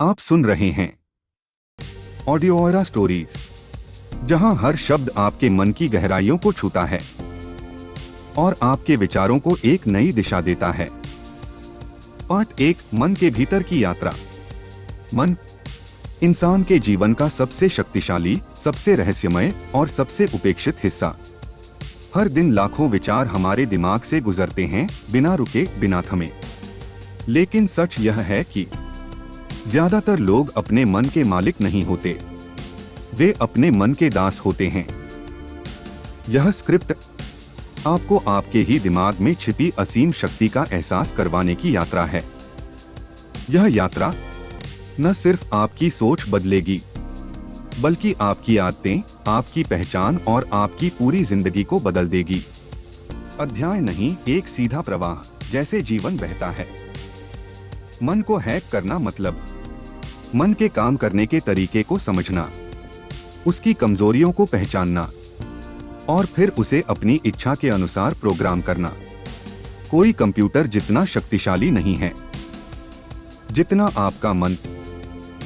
आप सुन रहे हैं ऑडियो ओरा स्टोरीज, जहां हर शब्द आपके मन की गहराइयों को छूता है और आपके विचारों को एक नई दिशा देता है। पार्ट 1, मन के भीतर की यात्रा। मन इंसान के जीवन का सबसे शक्तिशाली, सबसे रहस्यमय और सबसे उपेक्षित हिस्सा। हर दिन लाखों विचार हमारे दिमाग से गुजरते हैं, बिना रुके, बिना थमे। लेकिन सच यह है कि ज्यादातर लोग अपने मन के मालिक नहीं होते, वे अपने मन के दास होते हैं। यह स्क्रिप्ट आपको आपके ही दिमाग में छिपी असीम शक्ति का एहसास करवाने की यात्रा है। यह यात्रा न सिर्फ आपकी सोच बदलेगी, बल्कि आपकी आदतें, आपकी पहचान और आपकी पूरी जिंदगी को बदल देगी। अध्याय नहीं, एक सीधा प्रवाह, जैसे जीवन बहता है। मन को हैक करना मतलब मन के काम करने के तरीके को समझना, उसकी कमजोरियों को पहचानना और फिर उसे अपनी इच्छा के अनुसार प्रोग्राम करना। कोई कंप्यूटर जितना शक्तिशाली नहीं है जितना आपका मन,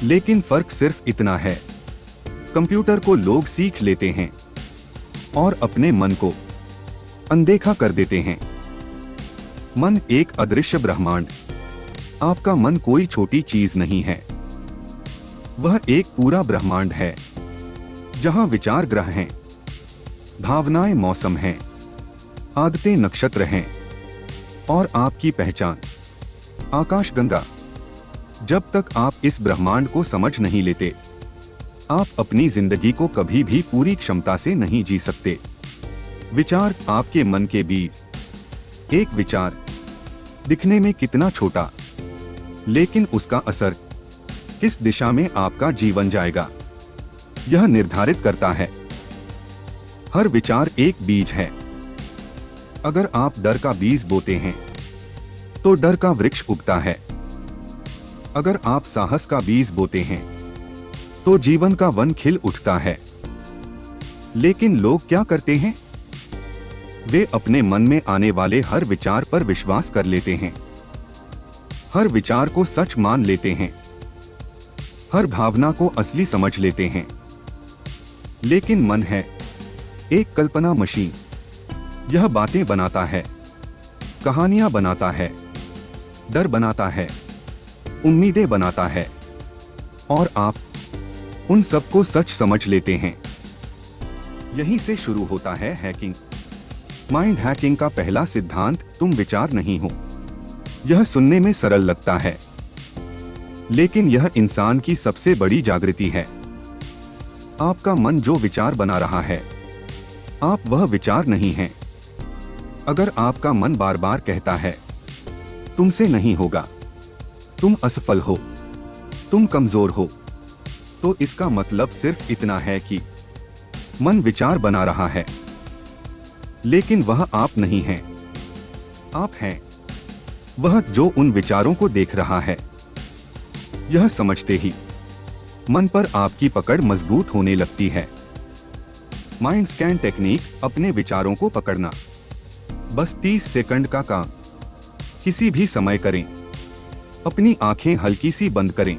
लेकिन फर्क सिर्फ इतना है, कंप्यूटर को लोग सीख लेते हैं और अपने मन को अनदेखा कर देते हैं। मन एक अदृश्य ब्रह्मांड। आपका मन कोई छोटी चीज नहीं है, वह एक पूरा ब्रह्मांड है, जहां विचार ग्रह हैं, भावनाएं मौसम हैं, आदतें नक्षत्र हैं और आपकी पहचान आकाशगंगा। जब तक आप इस ब्रह्मांड को समझ नहीं लेते, आप अपनी जिंदगी को कभी भी पूरी क्षमता से नहीं जी सकते। विचार आपके मन के बीज। एक विचार दिखने में कितना छोटा, लेकिन उसका असर किस दिशा में आपका जीवन जाएगा, यह निर्धारित करता है। हर विचार एक बीज है। अगर आप डर का बीज बोते हैं, तो डर का वृक्ष उगता है। अगर आप साहस का बीज बोते हैं, तो जीवन का वन खिल उठता है। लेकिन लोग क्या करते हैं? वे अपने मन में आने वाले हर विचार पर विश्वास कर लेते हैं, हर विचार को सच मान लेते हैं, हर भावना को असली समझ लेते हैं। लेकिन मन है एक कल्पना मशीन। यह बातें बनाता है, कहानियां बनाता है, डर बनाता है, उम्मीदें बनाता है और आप उन सबको सच समझ लेते हैं। यहीं से शुरू होता है हैकिंग। माइंड हैकिंग का पहला सिद्धांत, तुम विचार नहीं हो। यह सुनने में सरल लगता है, लेकिन यह इंसान की सबसे बड़ी जागृति है। आपका मन जो विचार बना रहा है, आप वह विचार नहीं हैं। अगर आपका मन बार बार कहता है तुमसे नहीं होगा, तुम असफल हो, तुम कमजोर हो, तो इसका मतलब सिर्फ इतना है कि मन विचार बना रहा है, लेकिन वह आप नहीं हैं। आप हैं वह जो उन विचारों को देख रहा है। यह समझते ही मन पर आपकी पकड़ मजबूत होने लगती है। माइंड स्कैन टेक्निक, अपने विचारों को पकड़ना। बस 30 सेकंड का काम। किसी भी समय करें। अपनी आंखें हल्की सी बंद करें।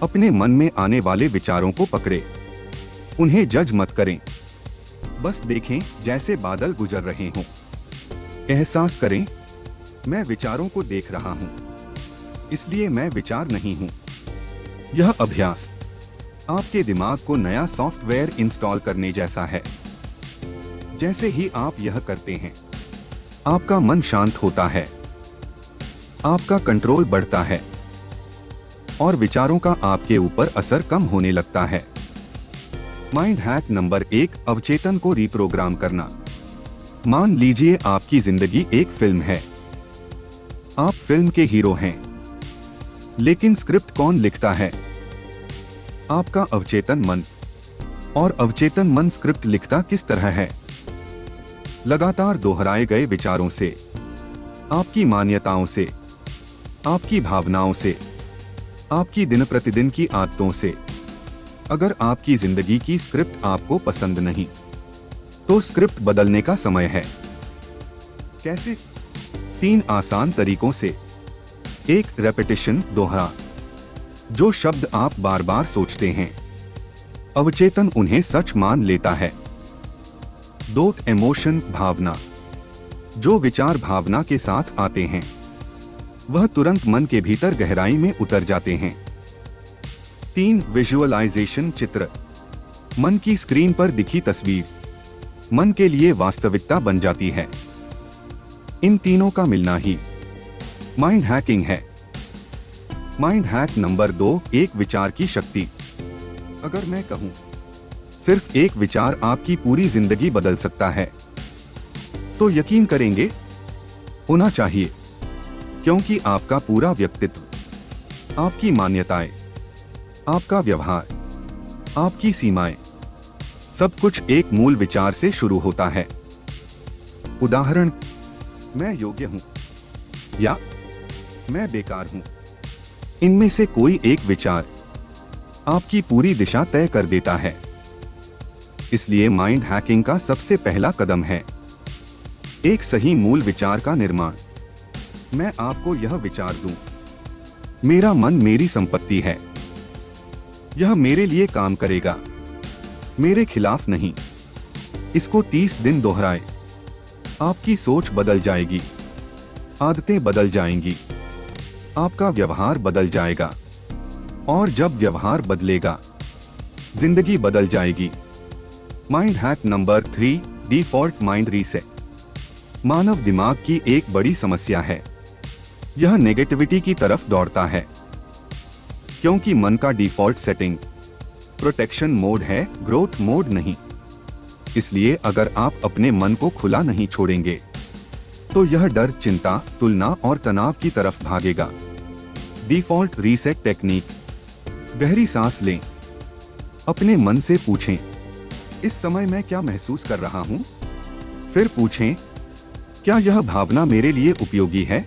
अपने मन में आने वाले विचारों को पकड़े। उन्हें जज मत करें, बस देखें जैसे बादल गुजर रहे हों। एहसास करें, मैं विचारों को देख रहा हूं, इसलिए मैं विचार नहीं हूं। यह अभ्यास आपके दिमाग को नया सॉफ्टवेयर इंस्टॉल करने जैसा है। जैसे ही आप यह करते हैं, आपका मन शांत होता है, आपका कंट्रोल बढ़ता है और विचारों का आपके ऊपर असर कम होने लगता है। माइंड हैक नंबर 1, अवचेतन को रिप्रोग्राम करना। मान लीजिए आपकी जिंदगी एक फिल्म है। आप फिल्म के हीरो हैं, लेकिन स्क्रिप्ट कौन लिखता है? आपका अवचेतन मन। और अवचेतन मन स्क्रिप्ट लिखता किस तरह है? लगातार दोहराए गए विचारों से, आपकी मान्यताओं से, आपकी भावनाओं से, आपकी दिन प्रतिदिन की आदतों से। अगर आपकी जिंदगी की स्क्रिप्ट आपको पसंद नहीं, तो स्क्रिप्ट बदलने का समय है। कैसे? 3 आसान तरीकों से। 1, रेपिटेशन, दोहरा। जो शब्द आप बार बार सोचते हैं, अवचेतन उन्हें सच मान लेता है। 2 इमोशन, भावना। जो विचार भावना के साथ आते हैं वह तुरंत मन के भीतर गहराई में उतर जाते हैं। 3 विजुअलाइजेशन, चित्र। मन की स्क्रीन पर दिखी तस्वीर मन के लिए वास्तविकता बन जाती है। इन तीनों का मिलना ही माइंड हैकिंग है। माइंड हैक नंबर 2, एक विचार की शक्ति। अगर मैं कहूं सिर्फ एक विचार आपकी पूरी जिंदगी बदल सकता है, तो यकीन करेंगे? होना चाहिए, क्योंकि आपका पूरा व्यक्तित्व, आपकी मान्यताएं, आपका व्यवहार, आपकी सीमाएं, सब कुछ एक मूल विचार से शुरू होता है। उदाहरण, मैं योग्य हूं या मैं बेकार हूं। इनमें से कोई एक विचार आपकी पूरी दिशा तय कर देता है। इसलिए माइंड हैकिंग का सबसे पहला कदम है एक सही मूल विचार का निर्माण। मैं आपको यह विचार दूं, मेरा मन मेरी संपत्ति है, यह मेरे लिए काम करेगा, मेरे खिलाफ नहीं। इसको 30 दिन दोहराए, आपकी सोच बदल जाएगी, आदतें बदल जाएंगी, आपका व्यवहार बदल जाएगा, और जब व्यवहार बदलेगा, जिंदगी बदल जाएगी। Mind hack number 3, default mind reset. मानव दिमाग की एक बड़ी समस्या है, यह नेगेटिविटी की तरफ दौड़ता है, क्योंकि मन का डिफॉल्ट सेटिंग प्रोटेक्शन मोड है, ग्रोथ मोड नहीं। इसलिए अगर आप अपने मन को खुला नहीं छोड़ेंगे, तो यह डर, चिंता, तुलना और तनाव की तरफ भागेगा। Default reset technique. गहरी सांस लें, अपने मन से पूछें, इस समय मैं क्या महसूस कर रहा हूं? फिर पूछें, क्या यह भावना मेरे लिए उपयोगी है?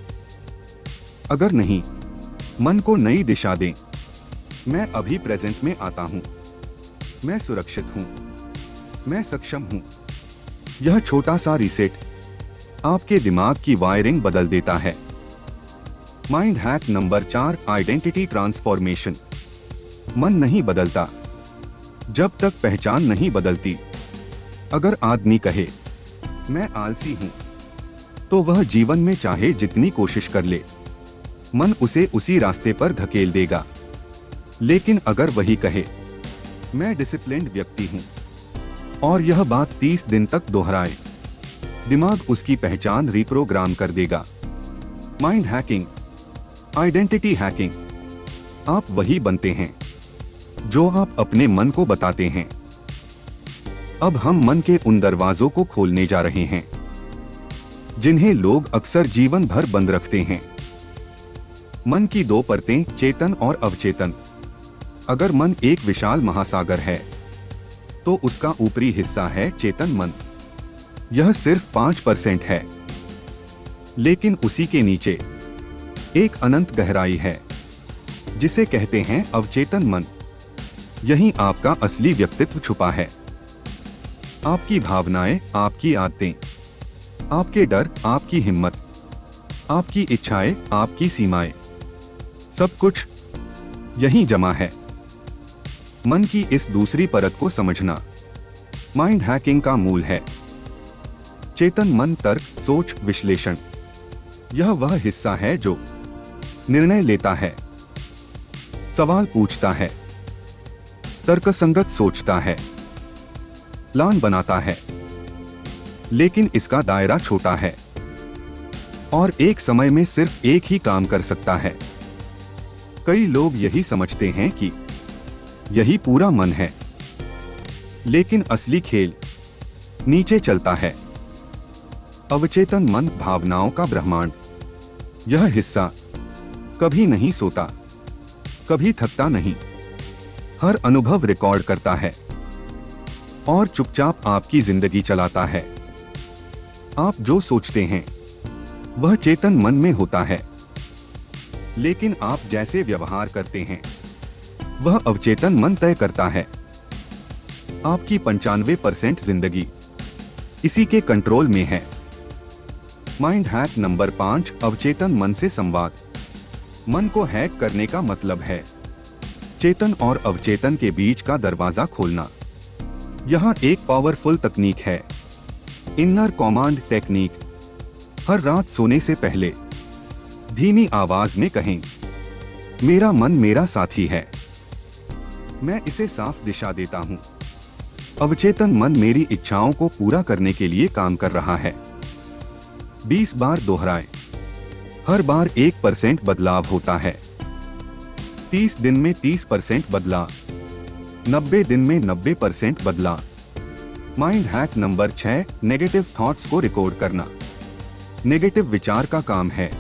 अगर नहीं, मन को नई दिशा दें। मैं अभी प्रेजेंट में आता हूं, मैं सुरक्षित हूं, मैं सक्षम हूं। यह छोटा सा रीसेट आपके दिमाग की वायरिंग बदल देता है। Mind hack number 4, identity transformation. मन नहीं बदलता जब तक पहचान नहीं बदलती। अगर आदमी कहे मैं आलसी हूं, तो वह जीवन में चाहे जितनी कोशिश कर ले, मन उसे उसी रास्ते पर धकेल देगा। लेकिन अगर वही कहे मैं डिसिप्लिन्ड व्यक्ति हूं, और यह बात 30 दिन तक दोहराए, दिमाग उसकी पहचान रिप्रोग्राम कर देगा। Mind hacking, identity hacking. आप वही बनते हैं जो आप अपने मन को बताते हैं। अब हम मन के उन दरवाजों को खोलने जा रहे हैं जिन्हें लोग अक्सर जीवन भर बंद रखते हैं। मन की 2 परतें, चेतन और अवचेतन। अगर मन एक विशाल महासागर है, तो उसका ऊपरी हिस्सा है चेतन मन। यह सिर्फ 5% है, लेकिन उसी के नीचे एक अनंत गहराई है जिसे कहते हैं अवचेतन मन। यहीं आपका असली व्यक्तित्व छुपा है। आपकी भावनाएं, आपकी आदतें, आपके डर, आपकी हिम्मत, आपकी इच्छाएं, आपकी सीमाएं, सब कुछ यहीं जमा है। मन की इस दूसरी परत को समझना माइंड हैकिंग का मूल है। चेतन मन तर्क, सोच, विश्लेषण। यह वह हिस्सा है जो निर्णय लेता है, सवाल पूछता है, तर्कसंगत सोचता है, प्लान बनाता है। लेकिन इसका दायरा छोटा है और एक समय में सिर्फ एक ही काम कर सकता है। कई लोग यही समझते हैं कि यही पूरा मन है, लेकिन असली खेल नीचे चलता है। अवचेतन मन, भावनाओं का ब्रह्मांड। यह हिस्सा कभी नहीं सोता, कभी थकता नहीं, हर अनुभव रिकॉर्ड करता है और चुपचाप आपकी जिंदगी चलाता है। आप जो सोचते हैं वह चेतन मन में होता है, लेकिन आप जैसे व्यवहार करते हैं वह अवचेतन मन तय करता है। आपकी 95% जिंदगी इसी के कंट्रोल में है। माइंड हैक नंबर 5, अवचेतन मन से संवाद। मन को हैक करने का मतलब है चेतन और अवचेतन के बीच का दरवाजा खोलना। यहाँ एक पावरफुल तकनीक है, इनर कमांड टेक्निक। हर रात सोने से पहले धीमी आवाज में कहें, मेरा मन मेरा साथी है, मैं इसे साफ दिशा देता हूं। अवचेतन मन मेरी इच्छाओं को पूरा करने के लिए काम कर रहा है। 20 बार दोहराएं, हर बार 1% बदलाव होता है। 30 दिन में 30% बदलाव, 90 दिन में 90% बदलाव। Mind hack number 6, negative thoughts को रिकॉर्ड करना। नेगेटिव विचार का काम है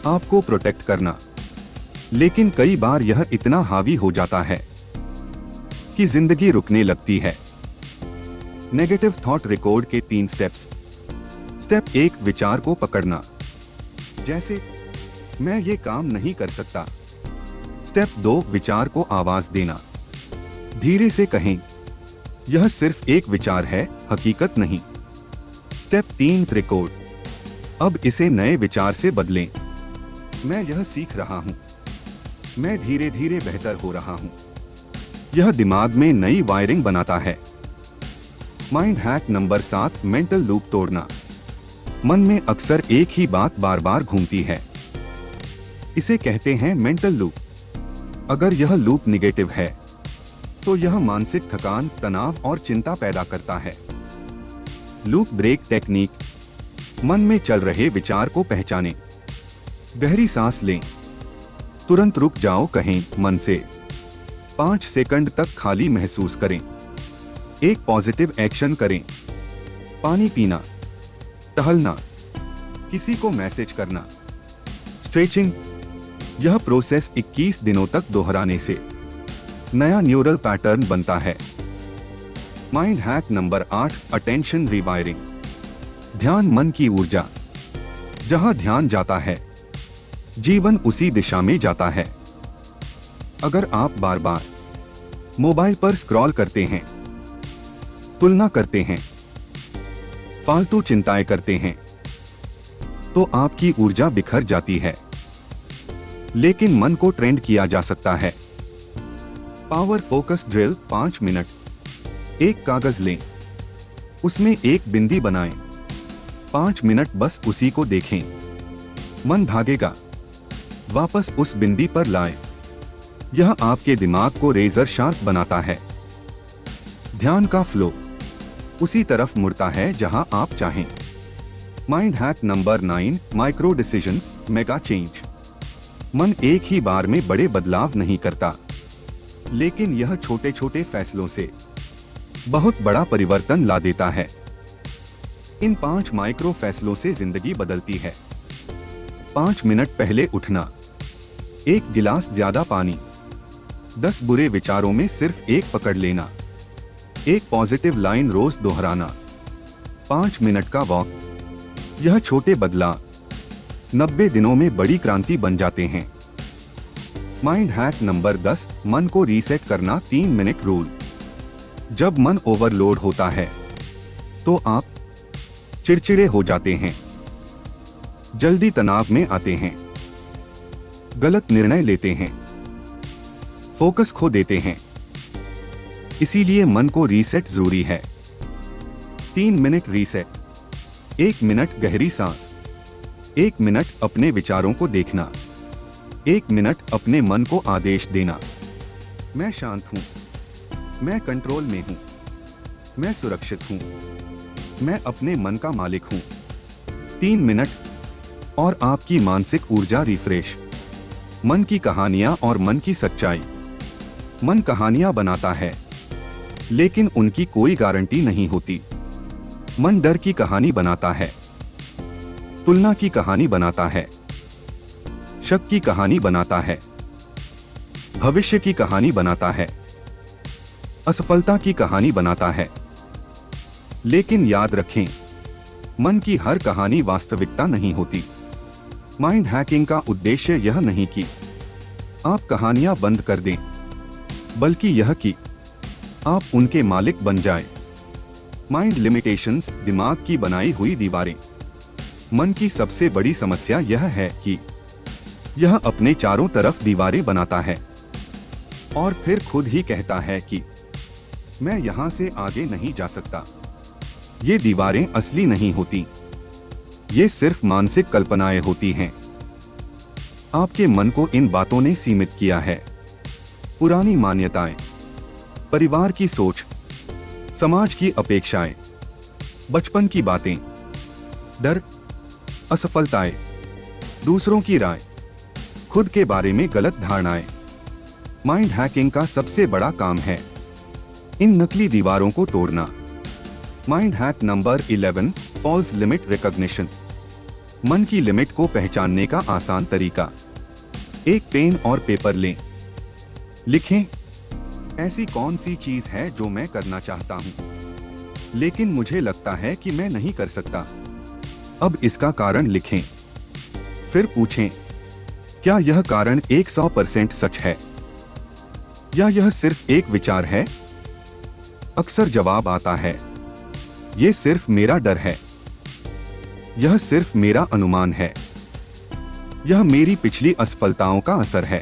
आपको प्रोटेक्ट करना, लेकिन कई बार यह इतना हावी हो जाता है कि जिंदगी रुकने लगती है। नेगेटिव थॉट रिकॉर्ड के 3 स्टेप्स। स्टेप 1, विचार को पकड़ना, जैसे मैं ये काम नहीं कर सकता। स्टेप 2, विचार को आवाज देना, धीरे से कहें, यह सिर्फ एक विचार है, हकीकत नहीं। स्टेप 3, रिकॉर्ड, अब इसे नए विचार से बदलें। मैं यह सीख रहा हूं, मैं धीरे धीरे बेहतर हो रहा हूं। यह दिमाग में नई वायरिंग बनाता है। Mind hack number 7, mental loop तोड़ना। मन में अक्सर एक ही बात बार बार घूमती है, इसे कहते हैं मेंटल लूप। अगर यह लूप निगेटिव है तो यह मानसिक थकान, तनाव और चिंता पैदा करता है। लूप ब्रेक टेक्निक, मन में चल रहे विचार को पहचानें, गहरी सांस लें, तुरंत रुक जाओ, कहें मन से 5 सेकंड तक खाली महसूस करें। एक पॉजिटिव एक्शन करें, पानी पीना, टहलना, किसी को मैसेज करना, स्ट्रेचिंग। यह प्रोसेस 21 दिनों तक दोहराने से नया न्यूरल पैटर्न बनता है। Mind hack number 8, attention rewiring. ध्यान मन की ऊर्जा, जहां ध्यान जाता है जीवन उसी दिशा में जाता है। अगर आप बार बार मोबाइल पर स्क्रॉल करते हैं, तुलना करते हैं, फालतू चिंताएं करते हैं, तो आपकी ऊर्जा बिखर जाती है। लेकिन मन को ट्रेंड किया जा सकता है। Power focus drill, 5 minute. एक कागज लें, उसमें एक बिंदी बनाएं, 5 मिनट बस उसी को देखें। मन भागेगा, वापस उस बिंदी पर लाएं। यह आपके दिमाग को रेजर शार्प बनाता है। ध्यान का फ्लो उसी तरफ मुड़ता है जहां आप चाहें। Mind hack number 9, micro decisions, mega change. मन एक ही बार में बड़े बदलाव नहीं करता, लेकिन यह छोटे छोटे फैसलों से बहुत बड़ा परिवर्तन ला देता है। इन 5 माइक्रो फैसलों से जिंदगी बदलती है। 5 मिनट पहले उठना, 1 गिलास ज्यादा पानी, 10 बुरे विचारों में सिर्फ एक पकड़ लेना, एक पॉजिटिव लाइन रोज दोहराना, 5 मिनट का वॉक। यह छोटे बदलाव 90 दिनों में बड़ी क्रांति बन जाते हैं। माइंड हैक नंबर 10, मन को रीसेट करना, 3 मिनट रूल। जब मन ओवरलोड होता है तो आप चिड़चिड़े हो जाते हैं, जल्दी तनाव में आते हैं, गलत निर्णय लेते हैं, फोकस खो देते हैं। इसीलिए मन को रीसेट जरूरी है। 3 मिनट रीसेट, 1 मिनट गहरी सांस, 1 मिनट अपने विचारों को देखना, 1 मिनट अपने मन को आदेश देना, मैं शांत हूं, मैं कंट्रोल में हूं, मैं सुरक्षित हूं, मैं अपने मन का मालिक हूं। 3 मिनट और आपकी मानसिक ऊर्जा रिफ्रेश। मन की कहानियां और मन की सच्चाई। मन कहानियां बनाता है, लेकिन उनकी कोई गारंटी नहीं होती। मन डर की कहानी बनाता है, तुलना की कहानी बनाता है, शक की कहानी बनाता है, भविष्य की कहानी बनाता है, असफलता की कहानी बनाता है। लेकिन याद रखें, मन की हर कहानी वास्तविकता नहीं होती। माइंड हैकिंग का उद्देश्य यह नहीं कि आप कहानियां बंद कर दें, बल्कि यह कि आप उनके मालिक बन जाएं। माइंड लिमिटेशंस, दिमाग की बनाई हुई दीवारें। मन की सबसे बड़ी समस्या यह है कि यह अपने चारों तरफ दीवारें बनाता है। और फिर खुद ही कहता है कि मैं यहां से आगे नहीं जा सकता। ये दीवारें असली नहीं होती, ये सिर्फ मानसिक कल्पनाएं होती हैं। आपके मन को इन बातों ने सीमित किया है। पुरानी मान्यताएं, परिवार की सोच, समाज की अपेक्षाएं, बचपन की बातें, डर, असफलताएं, दूसरों की राय, खुद के बारे में गलत धारणाएं। माइंड हैकिंग का सबसे बड़ा काम है इन नकली दीवारों को तोड़ना। Mind hack number 11, false limit recognition. मन की लिमिट को पहचानने का आसान तरीका। एक पेन और पेपर लें। लिखें, ऐसी कौन सी चीज है जो मैं करना चाहता हूं, लेकिन मुझे लगता है कि मैं नहीं कर सकता। अब इसका कारण लिखें। फिर पूछें, क्या यह कारण 100% सच है, या यह सिर्फ एक विचार है? अक्सर जवाब आता है, यह सिर्फ मेरा डर है, यह सिर्फ मेरा अनुमान है, यह मेरी पिछली असफलताओं का असर है।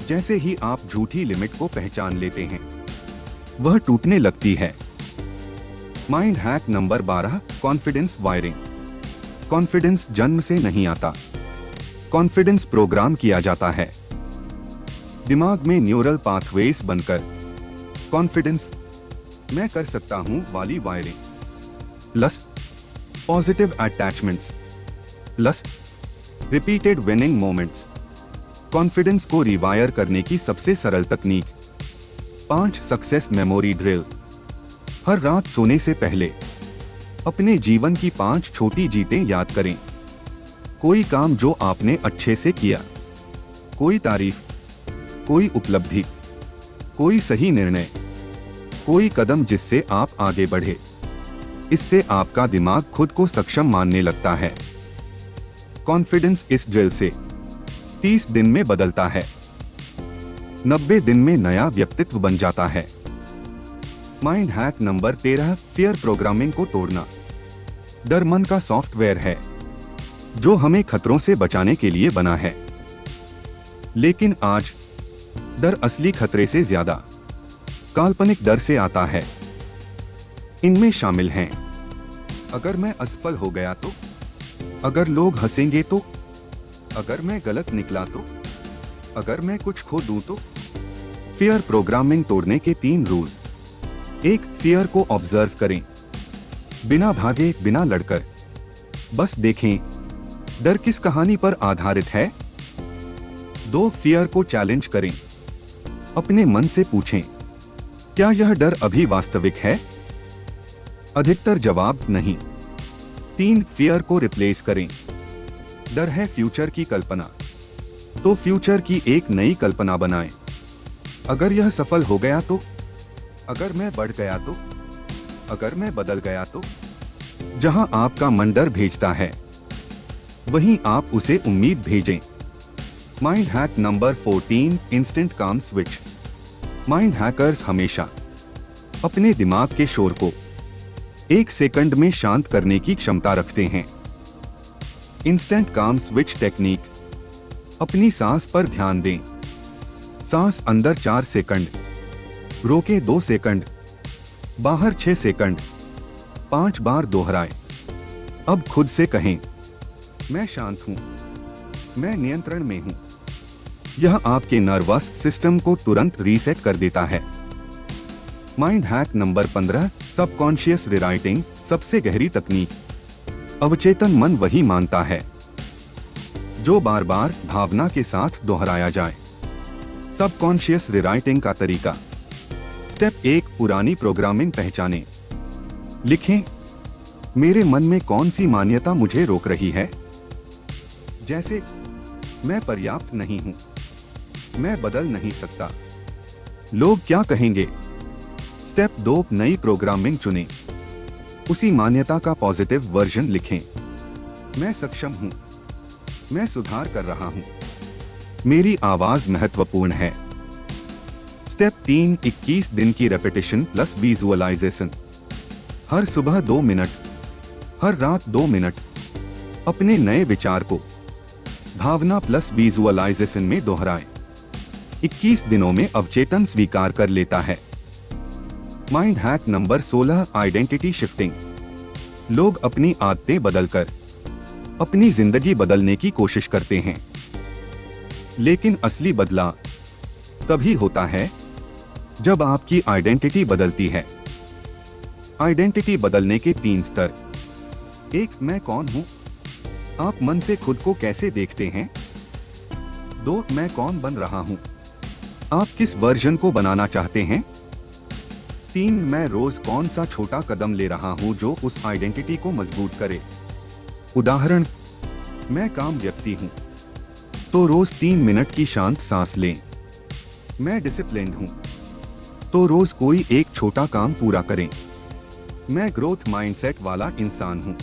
जैसे ही आप झूठी लिमिट को पहचान लेते हैं, वह टूटने लगती है। Mind hack number 12, confidence wiring. Confidence जन्म से नहीं आता, कॉन्फिडेंस प्रोग्राम किया जाता है दिमाग में न्यूरल पाथवेज बनकर। कॉन्फिडेंस, मैं कर सकता हूं वाली wiring. Lust, positive attachments, lust, repeated winning moments. Confidence को रिवायर करने की सबसे सरल तकनीक। 5 सक्सेस मेमोरी ड्रिल। हर रात सोने से पहले अपने जीवन की 5 छोटी जीतें याद करें। कोई काम जो आपने अच्छे से किया, कोई तारीफ, कोई उपलब्धि, कोई सही निर्णय, कोई कदम जिससे आप आगे बढ़े। इससे आपका दिमाग खुद को सक्षम मानने लगता है। कॉन्फिडेंस इस ड्रिल से 30 दिन में बदलता है, 90 दिन में नया व्यक्तित्व बन जाता है। Mind hack number 13, fear programming को तोड़ना। डर मन का सॉफ्टवेयर है जो हमें खतरों से बचाने के लिए बना है, लेकिन आज डर असली खतरे से ज्यादा काल्पनिक डर से आता है। इनमें शामिल हैं, अगर मैं असफल हो गया तो, अगर लोग हंसेंगे तो, अगर मैं गलत निकला तो, अगर मैं कुछ खो दूं तो। फियर प्रोग्रामिंग तोड़ने के 3 रूल। 1, फियर को ऑब्जर्व करें, बिना भागे, बिना लड़कर, बस देखें डर किस कहानी पर आधारित है। 2, फियर को चैलेंज करें, अपने मन से पूछें, क्या यह डर अभी वास्तविक है? अधिकतर जवाब नहीं। 3, फियर को रिप्लेस करें, डर है फ्यूचर की कल्पना, तो फ्यूचर की एक नई कल्पना बनाएं। अगर यह सफल हो गया तो, अगर मैं बढ़ गया तो, अगर मैं बदल गया तो। जहां आपका मन डर भेजता है, वहीं आप उसे उम्मीद भेजें। माइंड हैक नंबर 14, इंस्टेंट काम स्विच। माइंड हैकर्स हमेशा अपने दिमाग के शोर को 1 सेकंड में शांत करने की क्षमता रखते हैं। इंस्टेंट काम स्विच टेक्निक। अपनी सांस पर ध्यान दें। सांस अंदर 4 सेकंड, रोकें 2 सेकंड, बाहर 6 सेकंड, 5 बार दोहराएं। अब खुद से कहें, मैं शांत हूं, मैं नियंत्रण में हूं। यह आपके नर्वस सिस्टम को तुरंत रीसेट कर देता है। Mind hack number 15, subconscious rewriting. सबसे गहरी तकनीक। अवचेतन मन वही मानता है जो बार बार भावना के साथ दोहराया जाए। सबकॉन्शियस रिराइटिंग का तरीका। स्टेप 1, पुरानी प्रोग्रामिंग पहचानें। लिखें, मेरे मन में कौन सी मान्यता मुझे रोक रही है? जैसे, मैं पर्याप्त नहीं हूं, मैं बदल नहीं सकता, लोग क्या कहेंगे। स्टेप 2, नई प्रोग्रामिंग चुनें। उसी मान्यता का पॉजिटिव वर्जन लिखें। मैं सक्षम हूं, मैं सुधार कर रहा हूं, मेरी आवाज महत्वपूर्ण है। स्टेप 3, 21 दिन की रेपिटेशन प्लस विजुअलाइजेशन। हर सुबह 2 मिनट, हर रात 2 मिनट अपने नए विचार को भावना प्लस विजुअलाइजेशन में दोहराएं। 21 दिनों में अवचेतन स्वीकार कर लेता है। Mind hack number 16, identity shifting. लोग अपनी आदतें बदलकर अपनी जिंदगी बदलने की कोशिश करते हैं, लेकिन असली बदलाव तभी होता है जब आपकी आइडेंटिटी बदलती है। आइडेंटिटी बदलने के 3 स्तर। 1, मैं कौन हूं? आप मन से खुद को कैसे देखते हैं? 2, मैं कौन बन रहा हूं? आप किस वर्जन को बनाना चाहते हैं? 3, मैं रोज कौन सा छोटा कदम ले रहा हूं जो उस आइडेंटिटी को मजबूत करे। उदाहरण, मैं काम व्यक्ति हूं, तो रोज 3 मिनट की शांत सांस लें। मैं डिसिप्लिन्ड हूं, तो रोज कोई एक छोटा काम पूरा करें। मैं ग्रोथ माइंडसेट वाला इंसान हूं,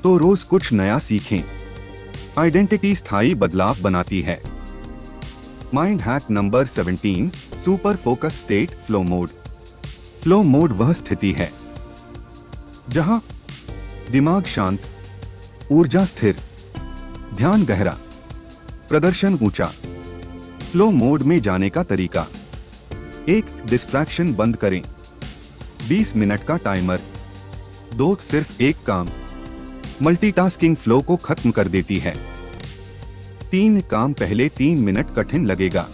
तो रोज कुछ नया सीखें। आइडेंटिटी स्थायी बदलाव बनाती है। Mind hack number 17, super focus state, flow mode. Flow mode वह स्थिति है जहां दिमाग शांत, ऊर्जा स्थिर, ध्यान गहरा, प्रदर्शन ऊंचा। फ्लो मोड में जाने का तरीका। 1, डिस्ट्रैक्शन बंद करें। 20 मिनट का टाइमर। 2, सिर्फ एक काम। मल्टीटास्किंग फ्लो को खत्म कर देती है। 3, काम पहले 3 मिनट कठिन लगेगा,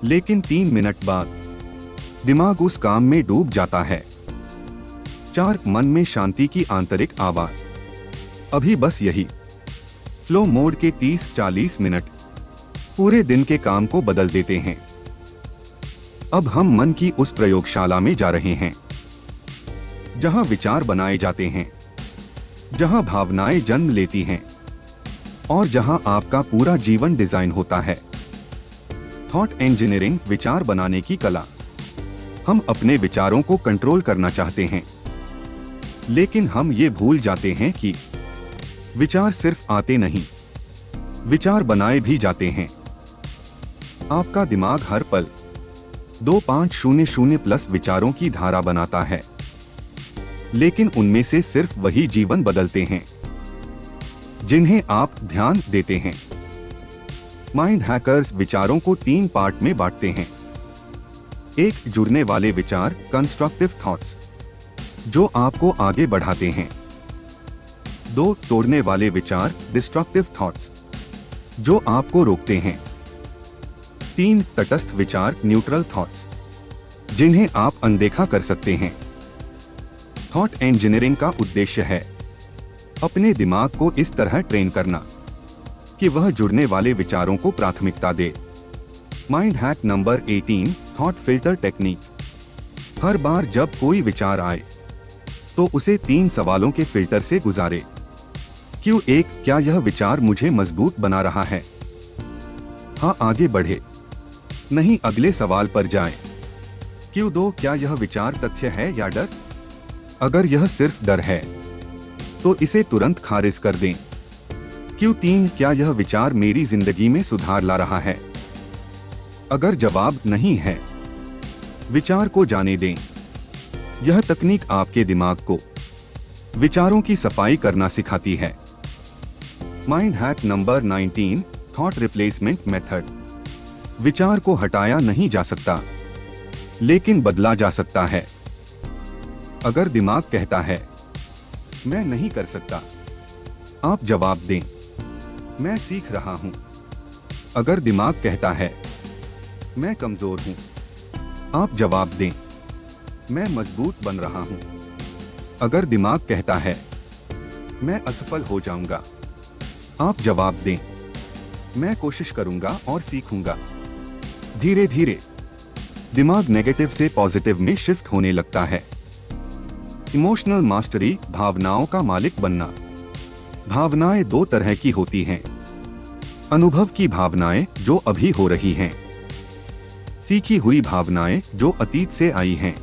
लेकिन 3 मिनट बाद दिमाग उस काम में डूब जाता है। 4, मन में शांति की आंतरिक आवाज। अभी बस यही। फ्लो मोड के 30-40 मिनट पूरे दिन के काम को बदल देते हैं। अब हम मन की उस प्रयोगशाला में जा रहे हैं जहां विचार बनाए जाते हैं, जहां भावनाएं जन्म लेती हैं और जहां आपका पूरा जीवन डिजाइन होता है। थॉट इंजीनियरिंग, विचार बनाने की कला। हम अपने विचारों को कंट्रोल करना चाहते हैं, लेकिन हम ये भूल जाते हैं कि विचार सिर्फ आते नहीं, विचार बनाए भी जाते हैं। आपका दिमाग हर पल 2500 प्लस विचारों की धारा बनाता है, लेकिन उनमें से सिर्फ वही जीवन बदलते हैं जिन्हें आप ध्यान देते हैं। माइंड हैकर्स विचारों को 3 पार्ट में बांटते हैं। 1, जुड़ने वाले विचार, कंस्ट्रक्टिव थॉट्स, जो आपको आगे बढ़ाते हैं। 2, तोड़ने वाले विचार, डिस्ट्रक्टिव थॉट्स, जो आपको रोकते हैं। 3, तटस्थ विचार, न्यूट्रल थॉट्स, जिन्हें आप अनदेखा कर सकते हैं। थॉट इंजीनियरिंग का उद्देश्य है अपने दिमाग को इस तरह ट्रेन करना कि वह जुड़ने वाले विचारों को प्राथमिकता दे। Mind hack number 18, thought filter technique. हर बार जब कोई विचार आए तो उसे 3 सवालों के फिल्टर से गुजारे। क्यों? 1, क्या यह विचार मुझे मजबूत बना रहा है? हाँ, आगे बढ़े। नहीं, अगले सवाल पर जाएं। क्यों? 2, क्या यह विचार तथ्य है या डर? अगर यह सिर्फ डर है तो इसे तुरंत खारिज कर दें। क्यों? 3, क्या यह विचार मेरी जिंदगी में सुधार ला रहा है? अगर जवाब नहीं है, विचार को जाने दें। यह तकनीक आपके दिमाग को विचारों की सफाई करना सिखाती है। Mind hack number 19, thought replacement method. विचार को हटाया नहीं जा सकता, लेकिन बदला जा सकता है। अगर दिमाग कहता है मैं नहीं कर सकता, आप जवाब दें मैं सीख रहा हूं। अगर दिमाग कहता है मैं कमजोर हूं, आप जवाब दें मैं मजबूत बन रहा हूं। अगर दिमाग कहता है मैं असफल हो जाऊंगा, आप जवाब दें मैं कोशिश करूंगा और सीखूंगा। धीरे धीरे दिमाग नेगेटिव से पॉजिटिव में शिफ्ट होने लगता है। इमोशनल मास्टरी, भावनाओं का मालिक बनना। भावनाएं 2 तरह की होती हैं। अनुभव की भावनाएं जो अभी हो रही हैं, सीखी हुई भावनाएं जो अतीत से आई हैं।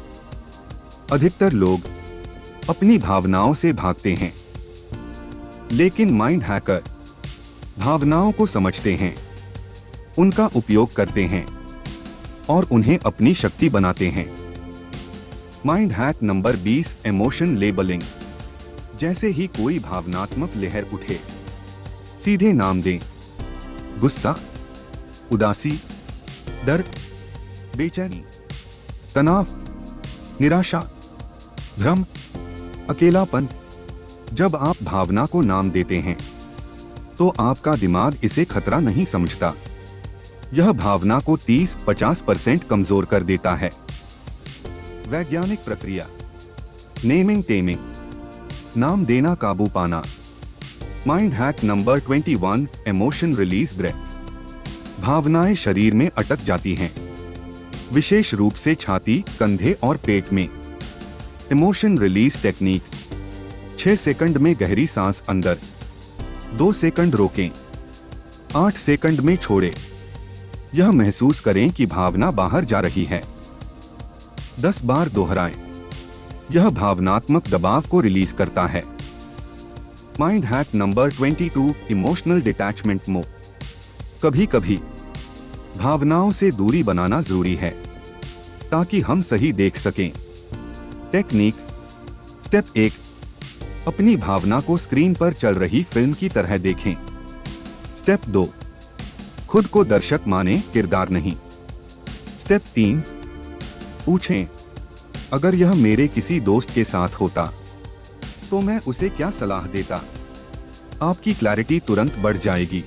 अधिकतर लोग अपनी भावनाओं से भागते हैं, लेकिन माइंड हैकर भावनाओं को समझते हैं, उनका उपयोग करते हैं और उन्हें अपनी शक्ति बनाते हैं। Mind hack number 20, emotion labelling. जैसे ही कोई भावनात्मक लहर उठे, सीधे नाम दें। गुस्सा, उदासी, डर, बेचैनी, तनाव, निराशा, भ्रम, अकेलापन। जब आप भावना को नाम देते हैं तो आपका दिमाग इसे खतरा नहीं समझता। यह भावना को 30-50% कमजोर कर देता है। वैज्ञानिक प्रक्रिया, नेमिंग टेमिंग, नाम देना, काबू पाना। Mind hack number 21, emotion release breath. भावनाएं शरीर में अटक जाती हैं, विशेष रूप से छाती, कंधे और पेट में। इमोशन रिलीज टेक्निक: 6 सेकंड में गहरी सांस अंदर, 2 सेकंड रोकें, 8 सेकंड में छोड़ें। यह महसूस करें कि भावना बाहर जा रही है। 10 बार दोहराएं। यह भावनात्मक दबाव को रिलीज करता है। Mind hack number 22, emotional detachment mode. कभी कभी भावनाओं से दूरी बनाना जरूरी है ताकि हम सही देख सकें। टेक्निक: स्टेप 1, अपनी भावना को स्क्रीन पर चल रही फिल्म की तरह देखें। स्टेप 2, खुद को दर्शक माने, किरदार नहीं। स्टेप 3, पूछें, अगर यह मेरे किसी दोस्त के साथ होता तो मैं उसे क्या सलाह देता। आपकी क्लैरिटी तुरंत बढ़ जाएगी।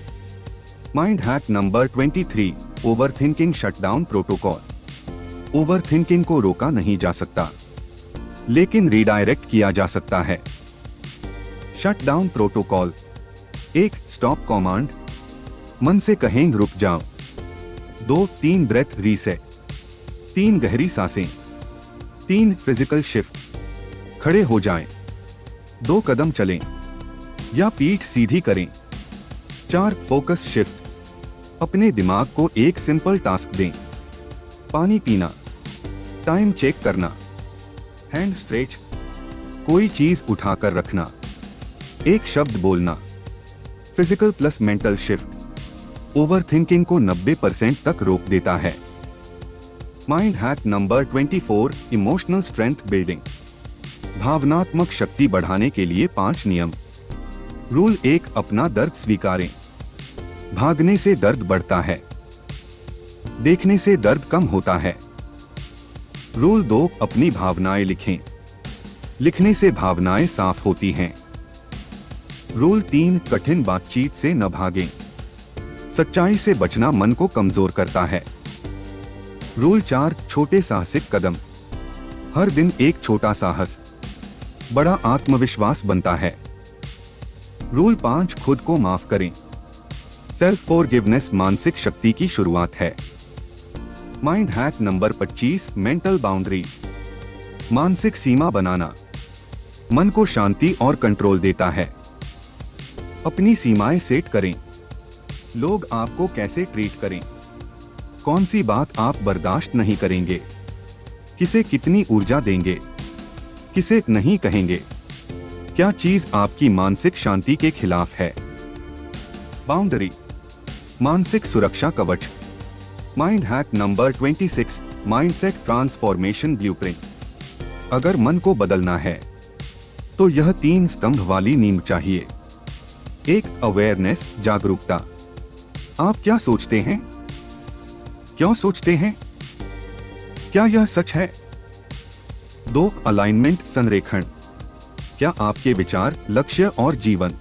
Mind hack number 23, overthinking shutdown protocol. Overthinking को रोका नहीं जा सकता, लेकिन रीडायरेक्ट किया जा सकता है। Shutdown protocol: 1, stop command. मन से कहें रुक जाओ। 2-3 ब्रेथ रीसेट। 3 गहरी सांसें। 3 फिजिकल शिफ्ट, खड़े हो जाएं। 2 कदम चलें या पीठ सीधी करें। 4 फोकस शिफ्ट, अपने दिमाग को एक सिंपल टास्क दें। पानी पीना, टाइम चेक करना, हैंड स्ट्रेच, कोई चीज उठाकर रखना, एक शब्द बोलना। Physical plus mental shift overthinking को 90% तक रोक देता है। Mind hack number 24, emotional strength building. भावनात्मक शक्ति बढ़ाने के लिए 5 नियम। रूल 1, अपना दर्द स्वीकारें। भागने से दर्द बढ़ता है, देखने से दर्द कम होता है। रूल 2, अपनी भावनाएं लिखें। लिखने से भावनाएं साफ होती हैं। रूल 3, कठिन बातचीत से न भागें। सच्चाई से बचना मन को कमजोर करता है। रूल 4, छोटे साहसिक कदम। हर दिन एक छोटा साहस बड़ा आत्मविश्वास बनता है। रूल 5, खुद को माफ करें। सेल्फ फॉरगिवनेस मानसिक शक्ति की शुरुआत है। Mind hack number 25, mental boundaries. मानसिक सीमा बनाना मन को शांति और कंट्रोल देता है। अपनी सीमाएं सेट करें। लोग आपको कैसे ट्रीट करें, कौन सी बात आप बर्दाश्त नहीं करेंगे, किसे कितनी ऊर्जा देंगे, किसे नहीं कहेंगे, क्या चीज आपकी मानसिक शांति के खिलाफ है। बाउंड्री मानसिक सुरक्षा कवच। Mind hack number 26, mindset transformation blueprint. अगर मन को बदलना है तो यह 3 स्तंभ वाली नींव चाहिए। 1, अवेयरनेस, जागरूकता। आप क्या सोचते हैं, क्यों सोचते हैं, क्या यह सच है। 2, अलाइनमेंट, संरेखण। क्या आपके विचार, लक्ष्य और जीवन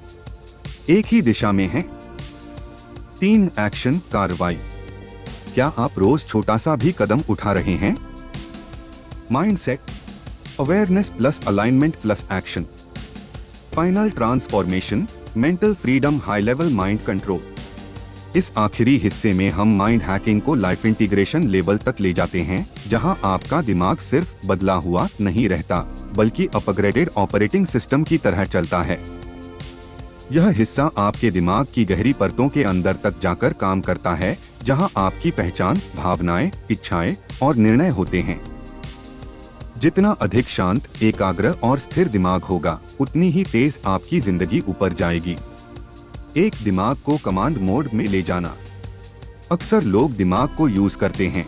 एक ही दिशा में हैं। 3, एक्शन, कार्रवाई। क्या आप रोज छोटा सा भी कदम उठा रहे हैं। Mindset, awareness plus alignment plus action. Final transformation, mental freedom, high level mind control. इस आखिरी हिस्से में हम माइंड हैकिंग को लाइफ इंटीग्रेशन लेवल तक ले जाते हैं, जहां आपका दिमाग सिर्फ बदला हुआ नहीं रहता, बल्कि अपग्रेडेड ऑपरेटिंग सिस्टम की तरह चलता है। यह हिस्सा आपके दिमाग की गहरी परतों के अंदर तक जाकर काम करता है, जहां आपकी पहचान, भावनाएं, इच्छाएं और निर्णय होते हैं। जितना अधिक शांत, एकाग्र और स्थिर दिमाग होगा, उतनी ही तेज आपकी जिंदगी ऊपर जाएगी। एक दिमाग को कमांड मोड में ले जाना। अक्सर लोग दिमाग को यूज करते हैं,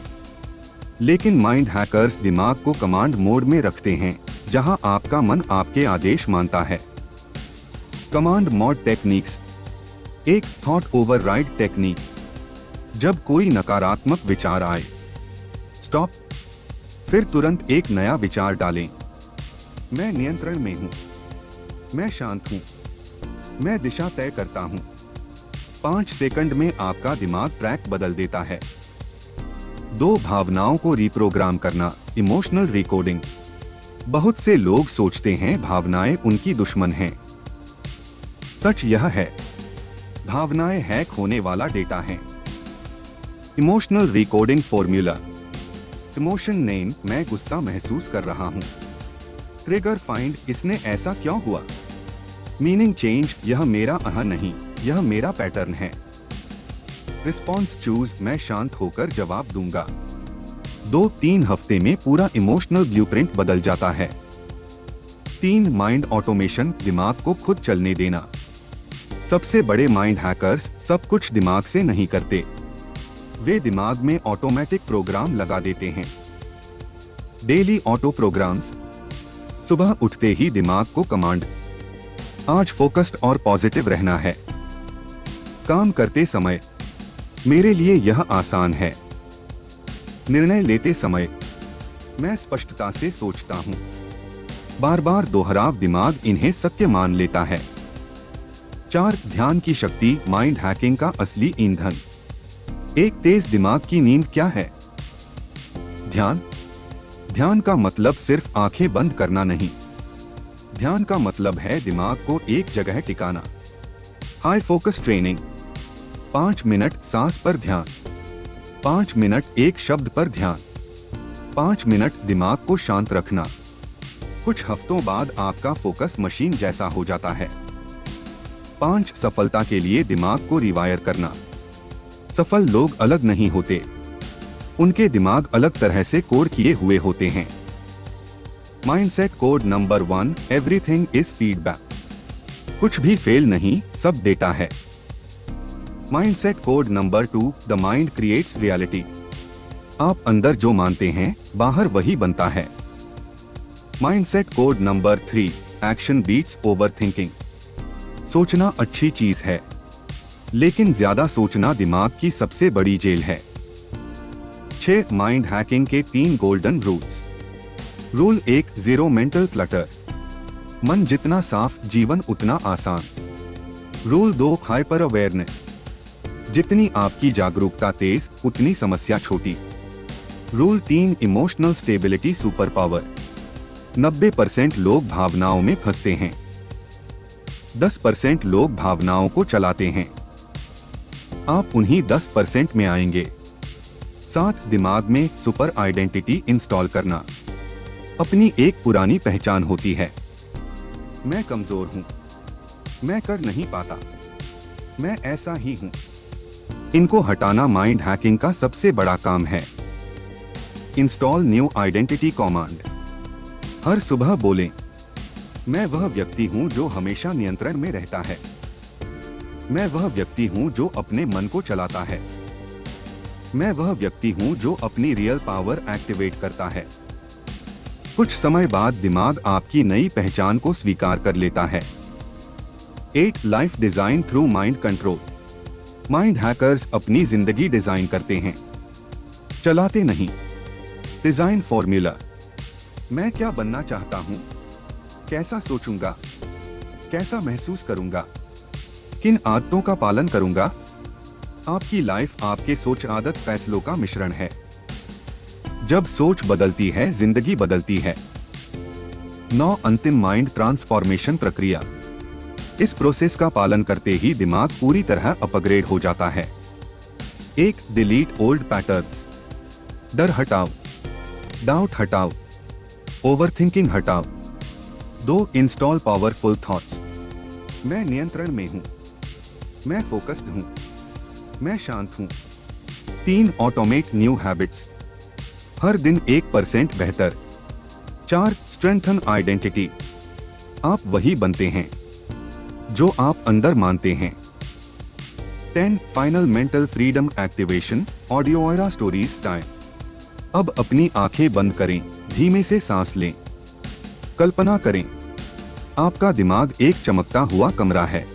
लेकिन माइंड हैकर्स दिमाग को कमांड मोड में रखते हैं, जहां आपका मन आपके आदेश मानता है। Command mode techniques. 1, thought override technique. जब कोई नकारात्मक विचार आए, स्टॉप। फिर तुरंत एक नया विचार डालें। मैं नियंत्रण में हूं, मैं शांत हूं, मैं दिशा तय करता हूं। 5 सेकंड में आपका दिमाग ट्रैक बदल देता है। 2 भावनाओं को रिप्रोग्राम करना, इमोशनल रिकोडिंग। बहुत से लोग सोचते हैं भावनाएं उनकी दुश्मन हैं। सच यह है, भावनाएं हैक होने वाला डेटा हैं। Emotional recording formula. Emotion name, मैं गुस्सा महसूस कर रहा हूं। ट्रिगर फाइंड, इसने ऐसा क्यों हुआ। मीनिंग चेंज, यह मेरा अह नहीं, यह मेरा पैटर्न है। रिस्पॉन्स चूज, मैं शांत होकर जवाब दूंगा। 2-3 हफ्ते में पूरा इमोशनल ब्लूप्रिंट बदल जाता है। 3 माइंड ऑटोमेशन, दिमाग को खुद चलने देना। सबसे बड़े माइंड हैकर्स सब कुछ दिमाग से नहीं करते, वे दिमाग में ऑटोमेटिक प्रोग्राम लगा देते हैं। Daily auto programs. सुबह उठते ही दिमाग को कमांड, आज फोकस्ड और पॉजिटिव रहना है। काम करते समय, मेरे लिए यह आसान है। निर्णय लेते समय, मैं स्पष्टता से सोचता हूं। बार बार दोहराव, दिमाग इन्हें सत्य मान लेता है। 4 ध्यान की शक्ति, माइंड हैकिंग का असली ईंधन। एक तेज दिमाग की नींद क्या है। ध्यान। ध्यान का मतलब सिर्फ आंखें बंद करना नहीं, ध्यान का मतलब है दिमाग को एक जगह टिकाना। High focus training. 5 मिनट सांस पर ध्यान, 5 मिनट एक शब्द पर ध्यान, 5 मिनट दिमाग को शांत रखना। कुछ हफ्तों बाद आपका फोकस मशीन जैसा हो जाता है। 5 सफलता के लिए दिमाग को रिवायर करना। सफल लोग अलग नहीं होते, उनके दिमाग अलग तरह से कोड किए हुए होते हैं। Mindset code number 1, everything is feedback. कुछ भी फेल नहीं, सब डेटा है। Mindset code number 2, the mind creates reality. आप अंदर जो मानते हैं, बाहर वही बनता है। Mindset code number 3, action beats overthinking. सोचना अच्छी चीज है, लेकिन ज्यादा सोचना दिमाग की सबसे बड़ी जेल है। 6 माइंड हैकिंग के 3 golden rules. Rule 1, 0 mental clutter. मन जितना साफ, जीवन उतना आसान। Rule 2, hyper awareness. जितनी आपकी जागरूकता तेज, उतनी समस्या छोटी। Rule 3, emotional stability super power. 90% लोग भावनाओं में फंसते हैं, 10% लोग भावनाओं को चलाते हैं। आप उन्हीं 10% में आएंगे। 7, दिमाग में सुपर आइडेंटिटी इंस्टॉल करना। अपनी एक पुरानी पहचान होती है। मैं कमजोर हूं, मैं कर नहीं पाता, मैं ऐसा ही हूं। इनको हटाना माइंड हैकिंग का सबसे बड़ा काम है। Install new identity command. हर सुबह बोलें, मैं वह व्यक्ति हूं जो हमेशा नियंत्रण में रहता है। मैं वह व्यक्ति हूं जो अपने मन को चलाता है। मैं वह व्यक्ति हूं जो अपनी रियल पावर एक्टिवेट करता है। कुछ समय बाद दिमाग आपकी नई पहचान को स्वीकार कर लेता है। 8 life design through mind control. Mind hackers अपनी जिंदगी डिजाइन करते हैं, चलाते नहीं। Design formula. मैं क्या बनना चाहता हूं, कैसा सोचूंगा, कैसा महसूस करूंगा, किन आदतों का पालन करूंगा। आपकी लाइफ आपके सोच आदत फैसलों का मिश्रण है। जब सोच बदलती है, जिंदगी बदलती है। 9 अंतिम माइंड ट्रांसफॉर्मेशन प्रक्रिया। इस प्रोसेस का पालन करते ही दिमाग पूरी तरह अपग्रेड हो जाता है। 1 डिलीट ओल्ड पैटर्न्स। डर हटाओ, डाउट हटाओ, ओवरथिंकिंग हटाओ। 2 इंस्टॉल पावरफुल थॉट्स। मैं नियंत्रण में हूं, मैं फोकस्ड हूं, मैं शांत हूं। 3 ऑटोमेट न्यू हैबिट्स। हर दिन 1% बेहतर। 4 स्ट्रेंथन आइडेंटिटी। आप वही बनते हैं जो आप अंदर मानते हैं। 10 final mental freedom activation, audio aura stories time. अब अपनी आंखें बंद करें, धीमे से सांस लें। कल्पना करें, आपका दिमाग एक चमकता हुआ कमरा है,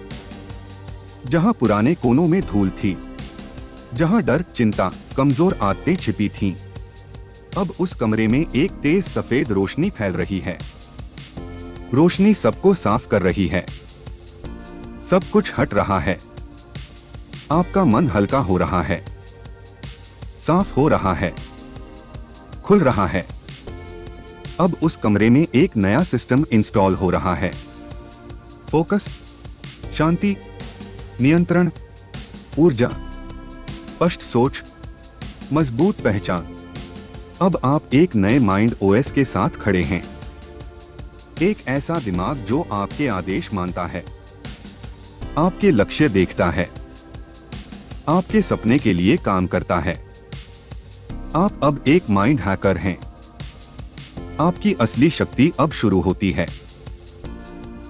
जहां पुराने कोनों में धूल थी। जहां डर, चिंता, कमजोर आदतें छिपी थीं, अब उस कमरे में एक तेज सफेद रोशनी फैल रही है। रोशनी सबको साफ कर रही है। सब कुछ हट रहा है। आपका मन हल्का हो रहा है, साफ हो रहा है, खुल रहा है। अब उस कमरे में एक नया सिस्टम इंस्टॉल हो रहा है। फोकस, शांति, नियंत्रण, ऊर्जा, स्पष्ट सोच, मजबूत पहचान। अब आप एक नए माइंड ओएस के साथ खड़े हैं। एक ऐसा दिमाग जो आपके आदेश मानता है, आपके लक्ष्य देखता है, आपके सपने के लिए काम करता है। आप अब एक माइंड हैकर हैं। आपकी असली शक्ति अब शुरू होती है।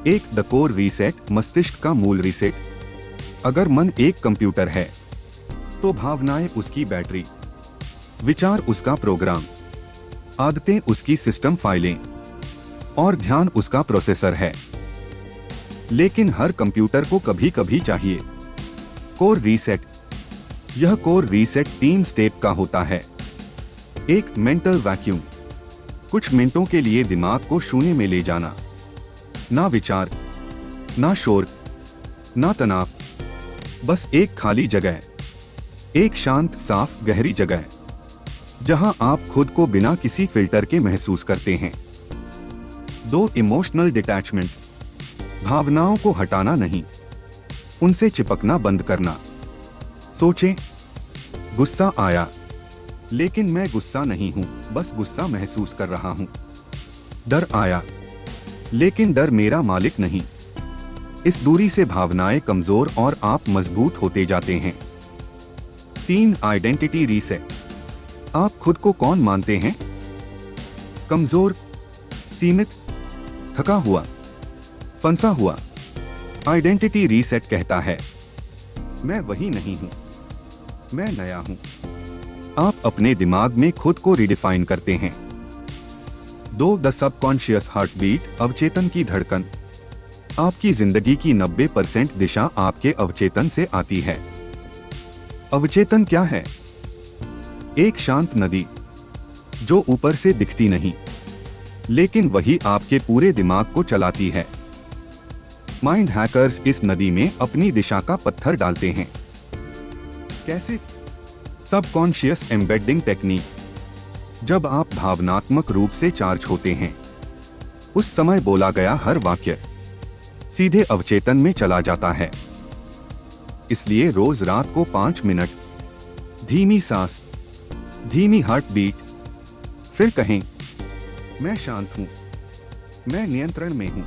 एक द कोर रीसेट, मस्तिष्क का मूल रीसेट। अगर मन एक कंप्यूटर है, तो भावनाएं उसकी बैटरी, विचार उसका प्रोग्राम, आदतें उसकी सिस्टम फाइलें और ध्यान उसका प्रोसेसर है। लेकिन हर कंप्यूटर को कभी कभी चाहिए कोर रीसेट। यह कोर रीसेट 3 स्टेप का होता है। एक, मेंटल वैक्यूम, कुछ मिनटों के लिए दिमाग को शून्य में ले जाना। ना विचार, ना शोर, ना तनाव, बस एक खाली जगह, एक शांत, साफ, गहरी जगह, जहां आप खुद को बिना किसी फिल्टर के महसूस करते हैं। 2, इमोशनल डिटैचमेंट, भावनाओं को हटाना नहीं, उनसे चिपकना बंद करना। सोचें, गुस्सा आया, लेकिन मैं गुस्सा नहीं हूं, बस गुस्सा महसूस कर रहा हूं। डर आया, लेकिन डर मेरा मालिक नहीं। इस दूरी से भावनाएं कमजोर और आप मजबूत होते जाते हैं। 3, आइडेंटिटी रीसेट। आप खुद को कौन मानते हैं? कमजोर, सीमित, थका हुआ, फंसा हुआ। आइडेंटिटी रीसेट कहता है, मैं वही नहीं हूं, मैं नया हूं। आप अपने दिमाग में खुद को रिडिफाइन करते हैं। 2, द सबकॉन्शियस हार्टबीट, अवचेतन की धड़कन। आपकी जिंदगी की 90% दिशा आपके अवचेतन से आती है। अवचेतन क्या है? एक शांत नदी जो ऊपर से दिखती नहीं, लेकिन वही आपके पूरे दिमाग को चलाती है। माइंड हैकर्स इस नदी में अपनी दिशा का पत्थर डालते हैं। कैसे? Subconscious embedding technique. जब आप भावनात्मक रूप से चार्ज होते हैं, उस समय बोला गया हर वाक्य सीधे अवचेतन में चला जाता है। इसलिए रोज रात को 5 मिनट धीमी सांस, धीमी हार्ट बीट, फिर कहें, मैं शांत हूं, मैं नियंत्रण में हूं,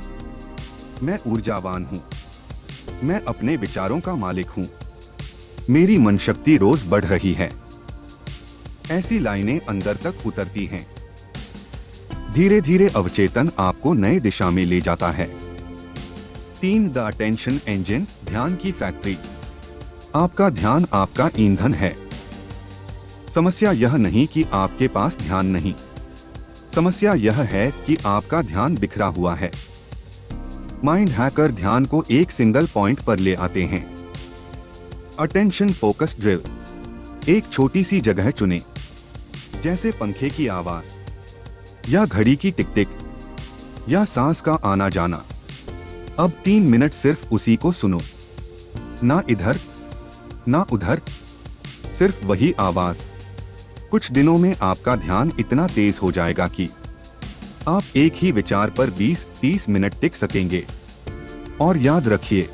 मैं ऊर्जावान हूं, मैं अपने विचारों का मालिक हूं, मेरी मन शक्ति रोज बढ़ रही है। ऐसी लाइनें अंदर तक उतरती हैं। धीरे धीरे अवचेतन आपको नए दिशा में ले जाता है। 3, द अटेंशन इंजन, ध्यान की फैक्ट्री। आपका ध्यान आपका ईंधन है। समस्या यह नहीं कि आपके पास ध्यान नहीं, समस्या यह है कि आपका ध्यान बिखरा हुआ है। माइंड हैकर ध्यान को एक सिंगल पॉइंट पर ले आते हैं। Attention focus drill. एक छोटी सी जगह चुनें, जैसे पंखे की आवाज, या घड़ी की टिक टिक, या सांस का आना जाना। अब 3 मिनट सिर्फ उसी को सुनो। ना इधर, ना उधर, सिर्फ वही आवाज। कुछ दिनों में आपका ध्यान इतना तेज हो जाएगा कि आप एक ही विचार पर 20-30 मिनट टिक सकेंगे। और याद रखिए,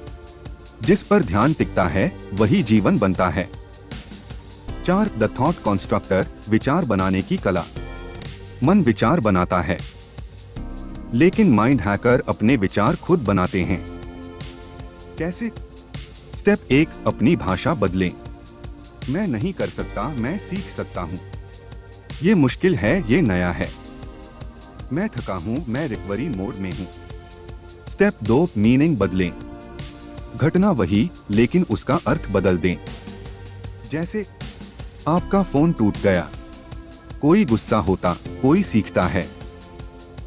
जिस पर ध्यान टिकता है वही जीवन बनता है। 4, द थॉट कंस्ट्रक्टर, विचार बनाने की कला। मन विचार बनाता है, लेकिन माइंड हैकर अपने विचार खुद बनाते हैं। कैसे? स्टेप 1, अपनी भाषा बदलें। मैं नहीं कर सकता, मैं सीख सकता हूं। ये मुश्किल है, ये नया है। मैं थका हूं, मैं रिकवरी मोड में हूं। स्टेप 2, मीनिंग बदलें। घटना वही, लेकिन उसका अर्थ बदल दें। जैसे आपका फोन टूट गया, कोई गुस्सा होता, कोई सीखता है।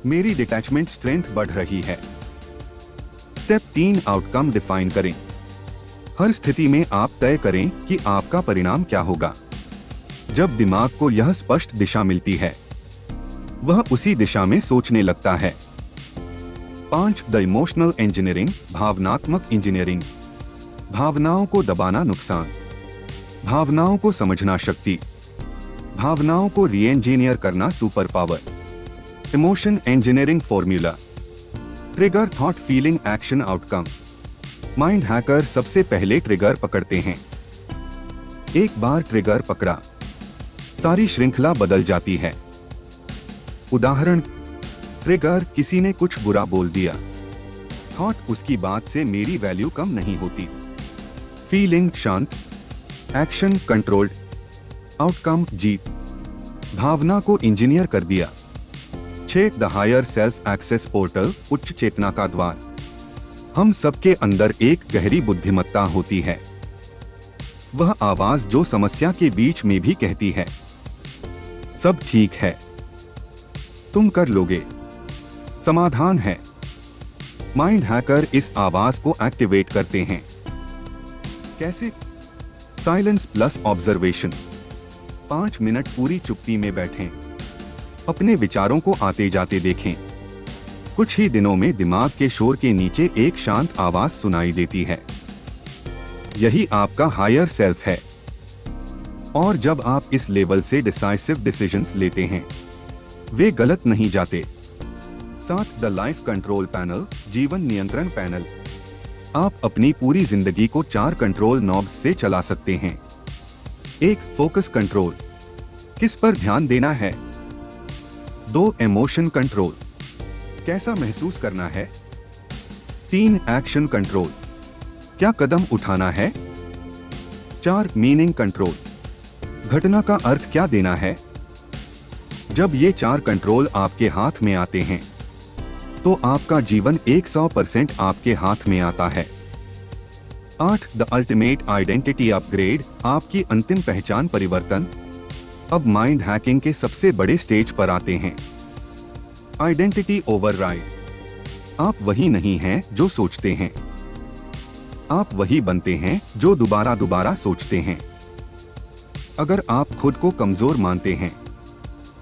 मेरी डिटैचमेंट स्ट्रेंथ बढ़ रही है। स्टेप 3, आउटकम डिफाइन करें। हर स्थिति में आप तय करें कि आपका परिणाम क्या होगा। जब दिमाग को यह स्पष्ट दिशा मिलती है, वह उसी दिशा में सोचने लगता है। 5 द इमोशनल इंजीनियरिंग, भावनात्मक इंजीनियरिंग। भावनाओं को दबाना नुकसान, भावनाओं को समझना शक्ति, भावनाओं को री इंजीनियर करना super power. Emotion engineering formula, trigger thought feeling action outcome. Mind hacker सबसे पहले ट्रिगर पकड़ते हैं। एक बार ट्रिगर पकड़ा, सारी श्रृंखला बदल जाती है। उदाहरण, ट्रिगर किसी ने कुछ बुरा बोल दिया। थॉट उसकी बात से मेरी वैल्यू कम नहीं होती। फीलिंग शांत, एक्शन कंट्रोल्ड, आउटकम जीत। भावना को इंजीनियर कर दिया। 6 the higher self access portal, उच्च चेतना का द्वार। हम सबके अंदर एक गहरी बुद्धिमत्ता होती है। वह आवाज जो समस्या के बीच में भी कहती है, सब ठीक है, तुम कर लोगे, समाधान है। माइंड हैकर इस आवाज को एक्टिवेट करते हैं। कैसे? Silence plus observation. 5 मिनट पूरी चुप्पी में बैठें, अपने विचारों को आते जाते देखें। कुछ ही दिनों में दिमाग के शोर के नीचे एक शांत आवाज सुनाई देती है। यही आपका हायर सेल्फ है। और जब आप इस लेवल से डिसाइसिव डिसीजंस लेते हैं, वे गलत नहीं जाते। 7 द लाइफ कंट्रोल पैनल, जीवन नियंत्रण पैनल। आप अपनी पूरी जिंदगी को 4 कंट्रोल नॉब्स से चला सकते हैं। 1 फोकस कंट्रोल, किस पर ध्यान देना है। 2 इमोशन कंट्रोल, कैसा महसूस करना है। 3 एक्शन कंट्रोल, क्या कदम उठाना है। 4 मीनिंग कंट्रोल, घटना का अर्थ क्या देना है। जब ये 4 कंट्रोल आपके हाथ में आते हैं, तो आपका जीवन 100% आपके हाथ में आता है। 8 द अल्टीमेट आइडेंटिटी अपग्रेड, आपकी अंतिम पहचान परिवर्तन। अब माइंड हैकिंग के सबसे बड़े स्टेज पर आते हैं। Identity override. आप वही नहीं हैं जो सोचते हैं, आप वही बनते हैं जो दोबारा दोबारा सोचते हैं। अगर आप खुद को कमजोर मानते हैं,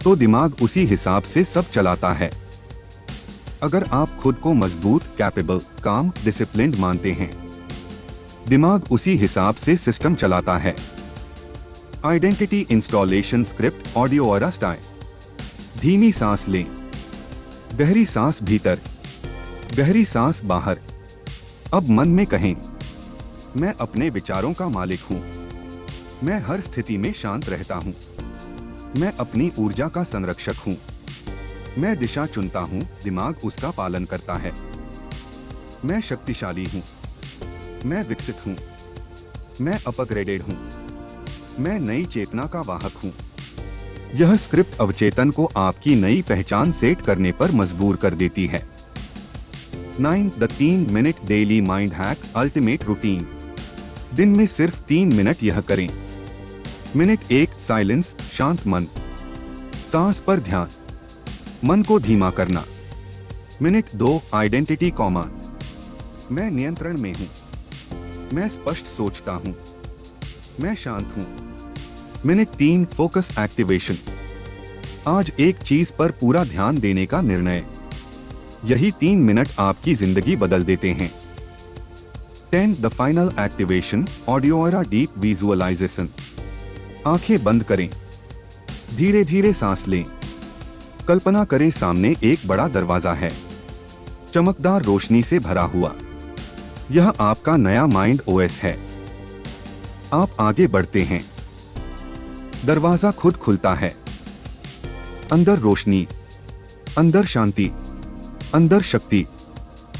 तो दिमाग उसी हिसाब से सब चलाता है। अगर आप खुद को मजबूत, कैपेबल, काम, डिसिप्लिन्ड मानते हैं, दिमाग उसी हिसाब से सिस्टम चलाता है। Identity installation script, audio aura style. धीमी सांस लें, गहरी सांस भीतर, गहरी सांस बाहर। अब मन में कहें, मैं अपने विचारों का मालिक हूं, मैं हर स्थिति में शांत रहता हूं, मैं अपनी ऊर्जा का संरक्षक हूं, मैं दिशा चुनता हूं, दिमाग उसका पालन करता है। मैं शक्तिशाली हूं, मैं विकसित हूं, मैं अपग्रेडेड हूं, मैं नई चेतना का वाहक हूं। यह स्क्रिप्ट अवचेतन को आपकी नई पहचान सेट करने पर मजबूर कर देती है। 9 the 3 minute daily mind hack, ultimate routine. दिन में सिर्फ 3 मिनट यह करें। मिनट 1 साइलेंस, शांत मन, सांस पर ध्यान, मन को धीमा करना। मिनट 2 आइडेंटिटी कॉमा, मैं नियंत्रण में हूं, मैं स्पष्ट सोचता हूं, मैं शांत हूं। मिनट 3 फोकस एक्टिवेशन, आज एक चीज पर पूरा ध्यान देने का निर्णय। यही 3 मिनट आपकी जिंदगी बदल देते हैं। 10 the final activation, audio aura deep visualisation. आंखें बंद करें, धीरे धीरे सांस लें। कल्पना करें सामने एक बड़ा दरवाजा है, चमकदार रोशनी से भरा हुआ। यह आपका नया माइंड ओएस है। आप आगे बढ़ते हैं, दरवाजा खुद खुलता है। अंदर रोशनी, अंदर शांति, अंदर शक्ति,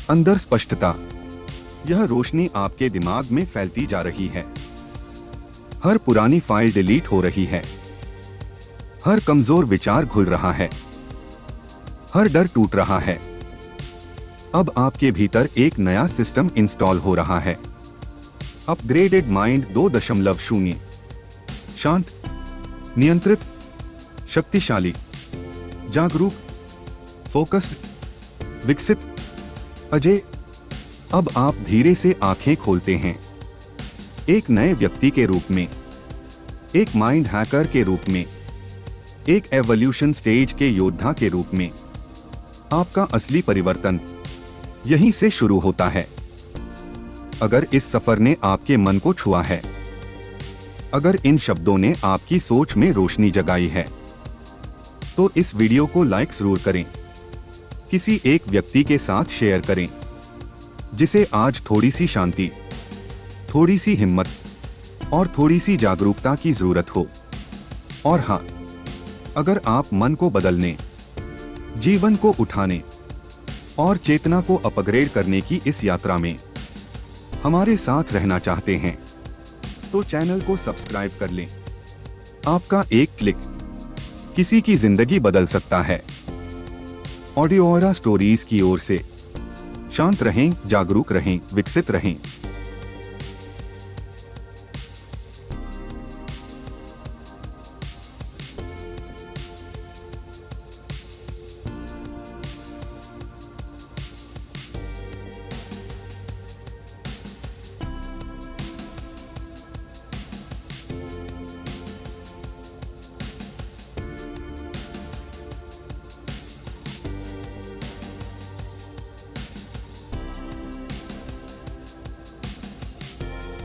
अंदर स्पष्टता। यह रोशनी आपके दिमाग में फैलती जा रही है। हर पुरानी फाइल डिलीट हो रही है, हर कमजोर विचार घुल रहा है, हर डर टूट रहा है। अब आपके भीतर एक नया सिस्टम इंस्टॉल हो रहा है। अपग्रेडेड माइंड 2.0, शांत, नियंत्रित, शक्तिशाली, जागरूक, फोकस्ड, विकसित, अजय। अब आप धीरे से आंखें खोलते हैं। एक नए व्यक्ति के रूप में, एक माइंड हैकर के रूप में, एक एवोल्यूशन स्टेज के योद्धा के रूप में। आपका असली परिवर्तन यहीं से शुरू होता है। अगर इस सफर ने आपके मन को छुआ है, अगर इन शब्दों ने आपकी सोच में रोशनी जगाई है, तो इस वीडियो को लाइक जरूर करें। किसी एक व्यक्ति के साथ शेयर करें जिसे आज थोड़ी सी शांति, थोड़ी सी हिम्मत और थोड़ी सी जागरूकता की जरूरत हो। और हाँ, अगर आप मन को बदलने, जीवन को उठाने और चेतना को अपग्रेड करने की इस यात्रा में हमारे साथ रहना चाहते हैं, तो चैनल को सब्सक्राइब कर लें। आपका एक क्लिक किसी की जिंदगी बदल सकता है। ऑडियो ऑरा स्टोरीज की ओर से शांत रहें, जागरूक रहें, विकसित रहें।